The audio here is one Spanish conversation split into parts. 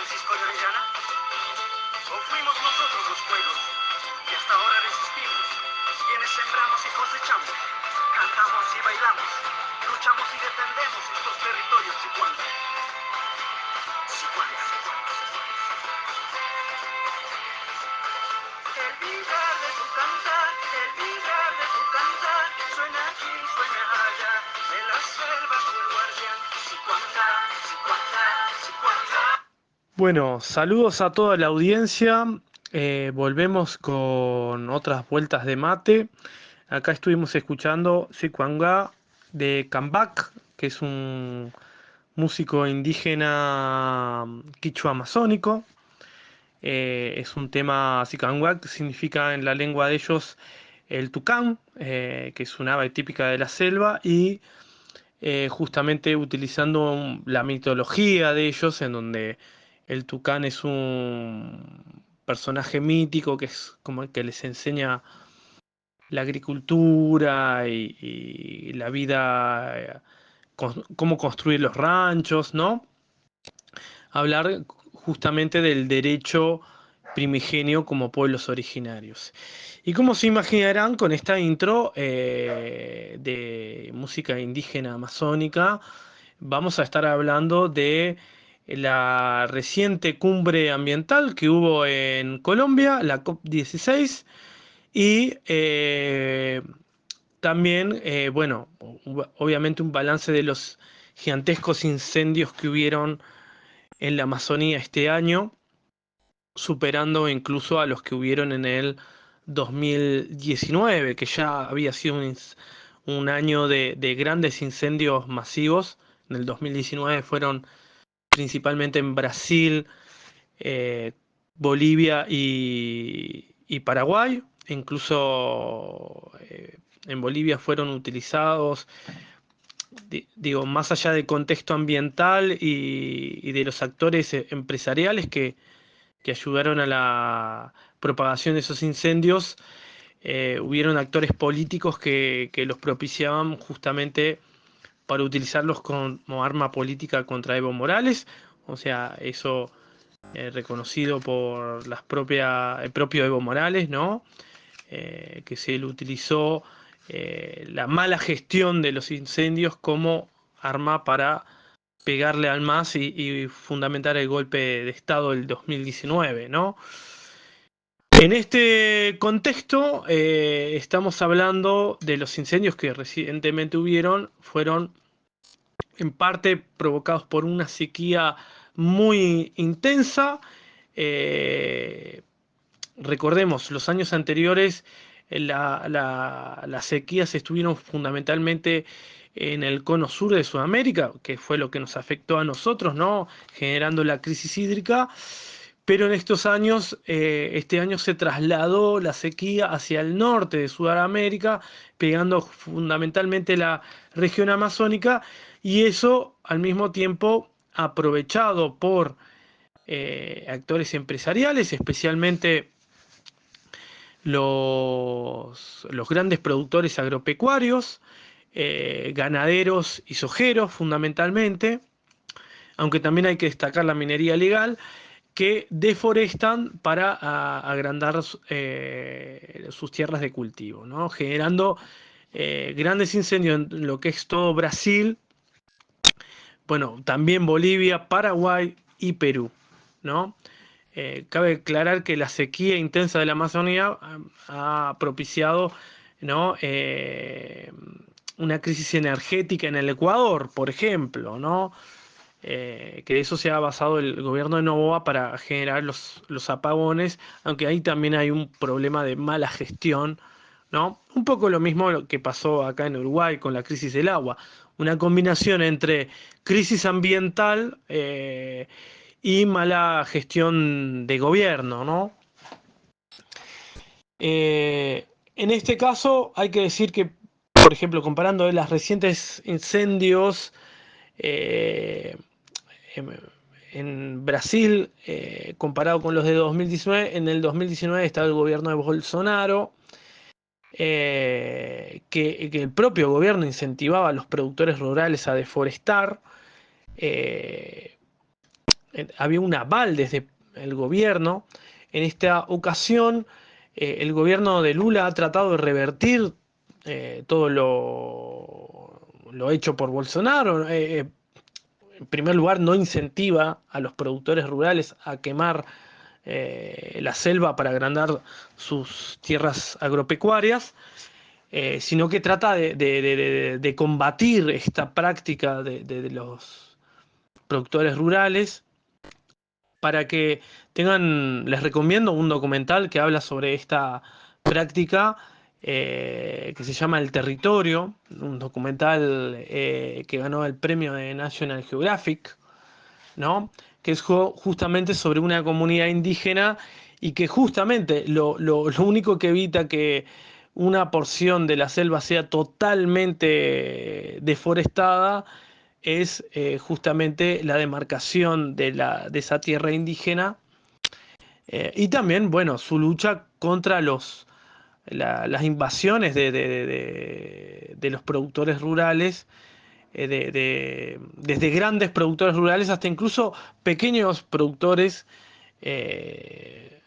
Francisco de Orellana? ¿O fuimos nosotros los pueblos que hasta ahora resistimos, quienes sembramos y cosechamos, cantamos y bailamos, luchamos y defendemos estos territorios Chicuanga? Chicuanga, Chicuanga, Chicuanga. El vibrar de tu cantar, el vibrar de tu cantar, suena aquí, suena allá, de la selva tú el guardián, Chicuanga, Chicuanga, Chicuanga. Bueno, saludos a toda la audiencia. Volvemos con otras vueltas de mate. Acá estuvimos escuchando Sicuanga de Cambac, que es un músico indígena quichua amazónico. Es un tema Sicuanga que significa en la lengua de ellos el tucán, que es un ave típica de la selva, y justamente utilizando la mitología de ellos, en donde el tucán es un personaje mítico que es como el que les enseña la agricultura y la vida, cómo construir los ranchos, ¿no? Hablar justamente del derecho primigenio como pueblos originarios. Y como se imaginarán, con esta intro de música indígena amazónica, vamos a estar hablando de la reciente cumbre ambiental que hubo en Colombia, la COP16, y también, bueno, obviamente un balance de los gigantescos incendios que hubieron en la Amazonía este año, superando incluso a los que hubieron en el 2019, que ya había sido un año de grandes incendios masivos. En el 2019 fueron principalmente en Brasil, eh, Bolivia y Paraguay. Incluso en Bolivia fueron utilizados, digo, más allá del contexto ambiental y de los actores empresariales que ayudaron a la propagación de esos incendios, hubieron actores políticos que los propiciaban justamente para utilizarlos como arma política contra Evo Morales. O sea, eso reconocido por el propio Evo Morales, ¿no? Que se le utilizó la mala gestión de los incendios como arma para pegarle al MAS y fundamentar el golpe de Estado del 2019, ¿no? En este contexto, estamos hablando de los incendios que recientemente fueron en parte provocados por una sequía muy intensa. Eh, Recordemos, los años anteriores las sequías estuvieron fundamentalmente en el cono sur de Sudamérica, que fue lo que nos afectó a nosotros, ¿no? Generando la crisis hídrica. Pero en estos años, este año se trasladó la sequía hacia el norte de Sudamérica, pegando fundamentalmente la región amazónica, y eso al mismo tiempo aprovechado por actores empresariales, especialmente los grandes productores agropecuarios, ganaderos y sojeros fundamentalmente, aunque también hay que destacar la minería legal, que deforestan para agrandar sus tierras de cultivo, ¿no? Generando grandes incendios en lo que es todo Brasil, bueno, también Bolivia, Paraguay y Perú, ¿no? Cabe aclarar que la sequía intensa de la Amazonía ha propiciado, ¿no? Una crisis energética en el Ecuador, por ejemplo, ¿no? Que de eso se ha basado el gobierno de Noboa para generar los apagones, aunque ahí también hay un problema de mala gestión, ¿no? Un poco lo mismo lo que pasó acá en Uruguay con la crisis del agua, una combinación entre crisis ambiental y mala gestión de gobierno, ¿no? En este caso hay que decir que, por ejemplo, comparando los recientes incendios, eh, en, en Brasil, comparado con los de 2019, en el 2019 estaba el gobierno de Bolsonaro, que el propio gobierno incentivaba a los productores rurales a deforestar, eh, había un aval desde el gobierno. En esta ocasión, el gobierno de Lula ha tratado de revertir todo lo hecho por Bolsonaro. En primer lugar, no incentiva a los productores rurales a quemar la selva para agrandar sus tierras agropecuarias, sino que trata de combatir esta práctica de los productores rurales para que tengan, les recomiendo un documental que habla sobre esta práctica que se llama El Territorio, un documental que ganó el premio de National Geographic, ¿no? Que es justamente sobre una comunidad indígena y que justamente lo único que evita que una porción de la selva sea totalmente deforestada es justamente la demarcación de esa tierra indígena y también, bueno, su lucha contra las invasiones de los productores rurales, desde grandes productores rurales hasta incluso pequeños productores eh,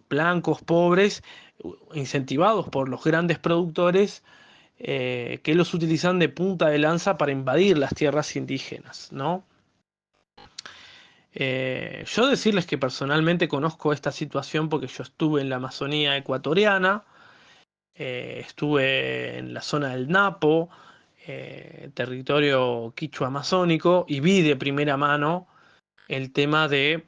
blancos, pobres, incentivados por los grandes productores que los utilizan de punta de lanza para invadir las tierras indígenas, ¿no? Yo decirles que personalmente conozco esta situación porque yo estuve en la Amazonía ecuatoriana, estuve en la zona del Napo, territorio quichua amazónico, y vi de primera mano el tema de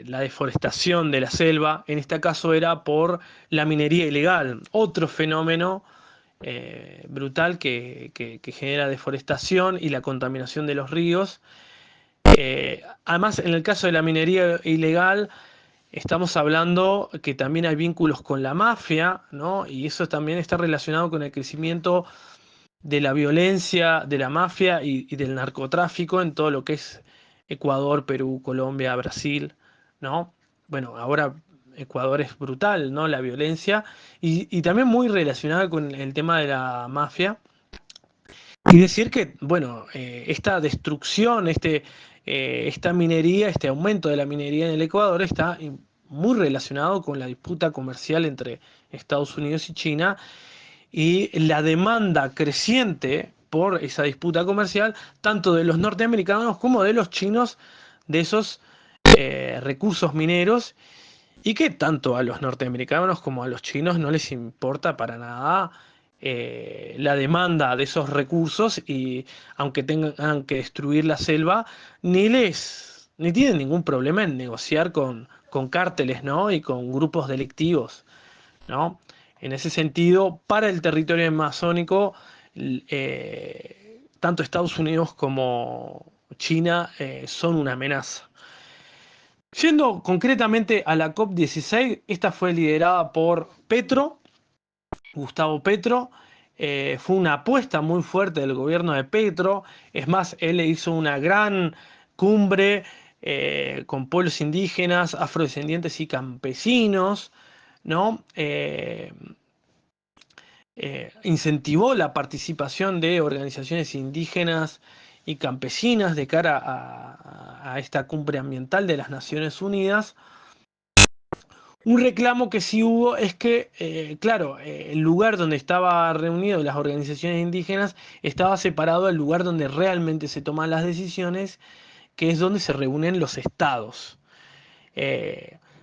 la deforestación de la selva. En este caso era por la minería ilegal, otro fenómeno brutal que genera deforestación y la contaminación de los ríos. Además, en el caso de la minería ilegal, estamos hablando que también hay vínculos con la mafia, ¿no? Y eso también está relacionado con el crecimiento de la violencia, de la mafia y del narcotráfico en todo lo que es Ecuador, Perú, Colombia, Brasil, ¿no? Bueno, ahora Ecuador es brutal, ¿no? La violencia y también muy relacionada con el tema de la mafia. Y decir que, bueno, esta destrucción, esta minería, este aumento de la minería en el Ecuador está muy relacionado con la disputa comercial entre Estados Unidos y China y la demanda creciente por esa disputa comercial, tanto de los norteamericanos como de los chinos, de esos recursos mineros, y que tanto a los norteamericanos como a los chinos no les importa para nada la demanda de esos recursos y aunque tengan que destruir la selva, ni tienen ningún problema en negociar con cárteles, ¿no? Y con grupos delictivos, ¿no? En ese sentido, para el territorio amazónico, tanto Estados Unidos como China son una amenaza. Yendo concretamente a la COP16, esta fue liderada por Petro, Gustavo Petro. Fue una apuesta muy fuerte del gobierno de Petro. Es más, él hizo una gran cumbre con pueblos indígenas, afrodescendientes y campesinos, ¿no? Incentivó la participación de organizaciones indígenas y campesinas de cara a esta cumbre ambiental de las Naciones Unidas. Un reclamo que sí hubo es que, claro, el lugar donde estaban reunidas las organizaciones indígenas estaba separado del lugar donde realmente se toman las decisiones, que es donde se reúnen los estados.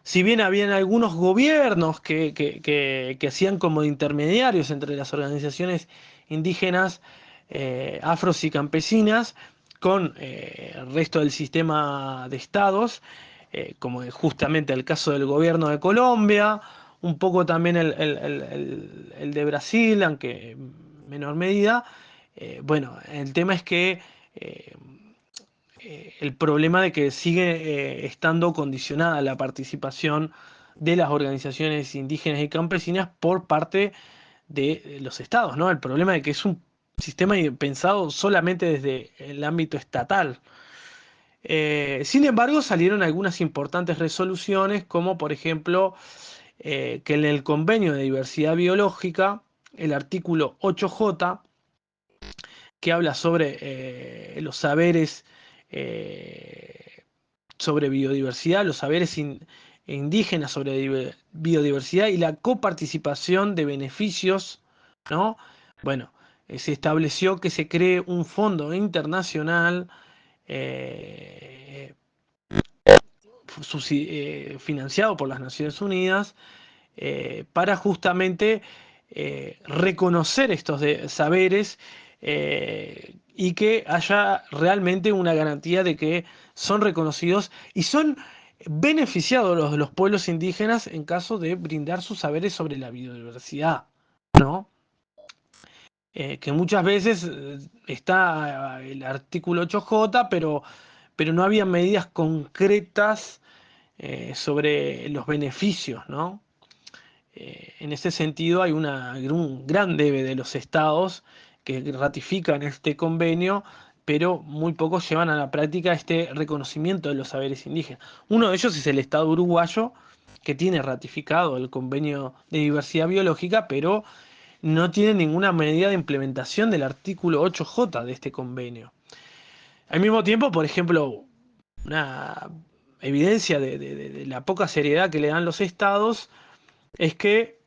Si bien habían algunos gobiernos que hacían como intermediarios entre las organizaciones indígenas, afros y campesinas, con el resto del sistema de estados, como justamente el caso del gobierno de Colombia, un poco también el de Brasil, aunque en menor medida. Bueno, el tema es que el problema de que sigue estando condicionada la participación de las organizaciones indígenas y campesinas por parte de los estados, ¿no? El problema de que es un sistema pensado solamente desde el ámbito estatal. Sin embargo, salieron algunas importantes resoluciones, como por ejemplo que en el Convenio de Diversidad Biológica, el artículo 8J, que habla sobre los saberes sobre biodiversidad, los saberes indígenas sobre biodiversidad y la coparticipación de beneficios, ¿no? Bueno, se estableció que se cree un fondo internacional eh, financiado por las Naciones Unidas para justamente reconocer estos saberes y que haya realmente una garantía de que son reconocidos y son beneficiados los pueblos indígenas en caso de brindar sus saberes sobre la biodiversidad, ¿no? Que muchas veces está el artículo 8J, pero no había medidas concretas sobre los beneficios, ¿no? En ese sentido hay un gran debe de los estados que ratifican este convenio, pero muy pocos llevan a la práctica este reconocimiento de los saberes indígenas. Uno de ellos es el estado uruguayo, que tiene ratificado el convenio de diversidad biológica, pero no tiene ninguna medida de implementación del artículo 8J de este convenio. Al mismo tiempo, por ejemplo, una evidencia de la poca seriedad que le dan los estados es que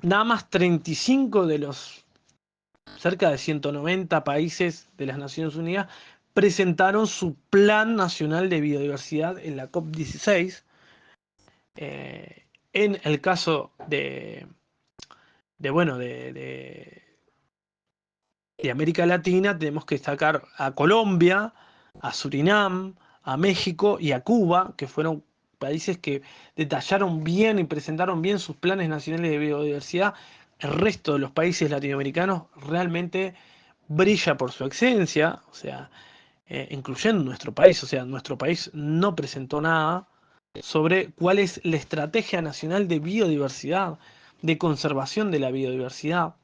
nada más 35 de los cerca de 190 países de las Naciones Unidas presentaron su Plan Nacional de Biodiversidad en la COP16. En el caso bueno, de América Latina tenemos que destacar a Colombia, a Surinam, a México y a Cuba, que fueron países que detallaron bien y presentaron bien sus planes nacionales de biodiversidad. El resto de los países latinoamericanos realmente brilla por su excelencia, o sea, incluyendo nuestro país, o sea, nuestro país no presentó nada sobre cuál es la estrategia nacional de biodiversidad, de conservación de la biodiversidad.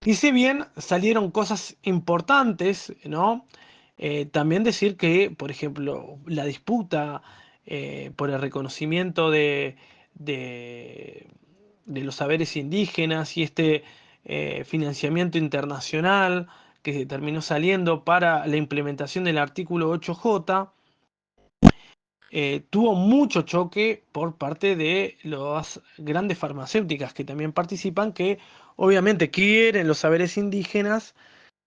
Y si bien salieron cosas importantes, ¿no? También decir que, por ejemplo, la disputa por el reconocimiento de, de los saberes indígenas y este financiamiento internacional que terminó saliendo para la implementación del artículo 8J, tuvo mucho choque por parte de las grandes farmacéuticas que también participan, que obviamente quieren los saberes indígenas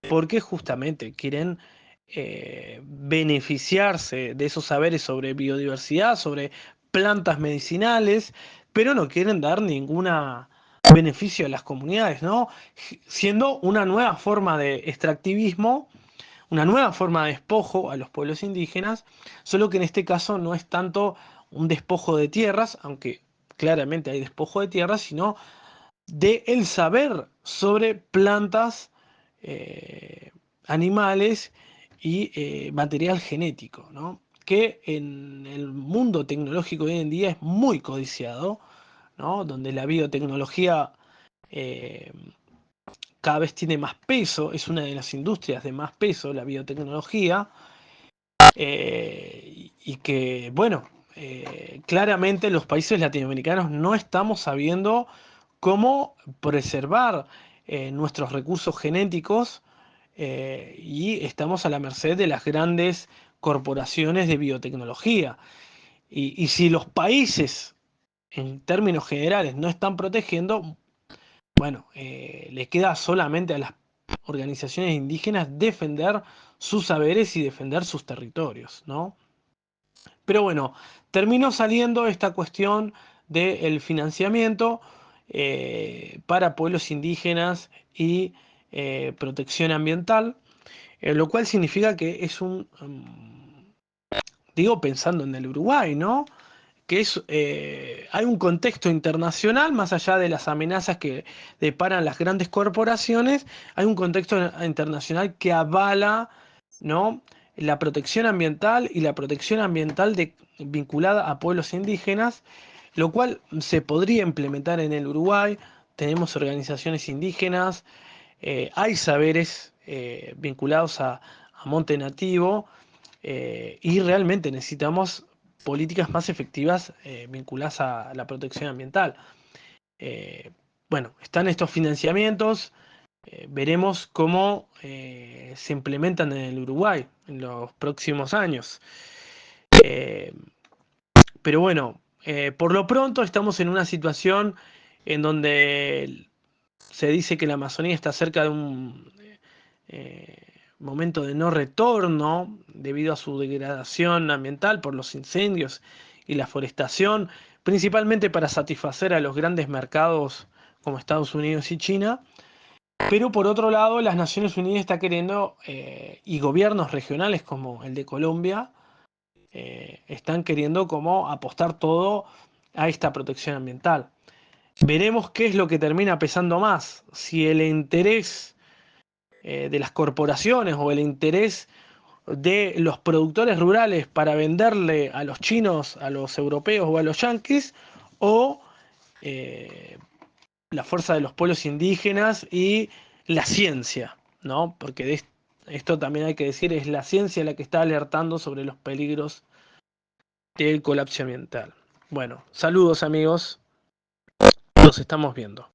porque justamente quieren beneficiarse de esos saberes sobre biodiversidad, sobre plantas medicinales, pero no quieren dar ningún beneficio a las comunidades, ¿no? Siendo una nueva forma de extractivismo, una nueva forma de despojo a los pueblos indígenas, solo que en este caso no es tanto un despojo de tierras, aunque claramente hay despojo de tierras, sino de el saber sobre plantas, eh, animales y material genético, ¿no? Que en el mundo tecnológico de hoy en día es muy codiciado, ¿no? Donde la biotecnología eh, cada vez tiene más peso, es una de las industrias de más peso, la biotecnología, y que, bueno, claramente los países latinoamericanos no estamos sabiendo cómo preservar nuestros recursos genéticos y estamos a la merced de las grandes corporaciones de biotecnología. Y si los países, en términos generales, no están protegiendo, bueno, le queda solamente a las organizaciones indígenas defender sus saberes y defender sus territorios, ¿no? Pero bueno, terminó saliendo esta cuestión del financiamiento para pueblos indígenas y protección ambiental, lo cual significa que es digo pensando en el Uruguay, ¿no? Que hay un contexto internacional, más allá de las amenazas que deparan las grandes corporaciones, hay un contexto internacional que avala, ¿no? La protección ambiental y la protección ambiental vinculada a pueblos indígenas, lo cual se podría implementar en el Uruguay. Tenemos organizaciones indígenas, hay saberes vinculados a monte nativo, y realmente necesitamos políticas más efectivas vinculadas a la protección ambiental. Eh, bueno, están estos financiamientos, Veremos cómo se implementan en el Uruguay en los próximos años. Eh, pero bueno, por lo pronto estamos en una situación en donde se dice que la Amazonía está cerca de un momento de no retorno debido a su degradación ambiental por los incendios y la forestación, principalmente para satisfacer a los grandes mercados como Estados Unidos y China. Pero por otro lado, las Naciones Unidas está queriendo, y gobiernos regionales como el de Colombia, están queriendo como apostar todo a esta protección ambiental. Veremos qué es lo que termina pesando más, si el interés de las corporaciones o el interés de los productores rurales para venderle a los chinos, a los europeos o a los yanquis, o eh, la fuerza de los pueblos indígenas y la ciencia, ¿no? Porque esto también hay que decir, es la ciencia la que está alertando sobre los peligros del colapso ambiental. Bueno, saludos amigos, nos estamos viendo.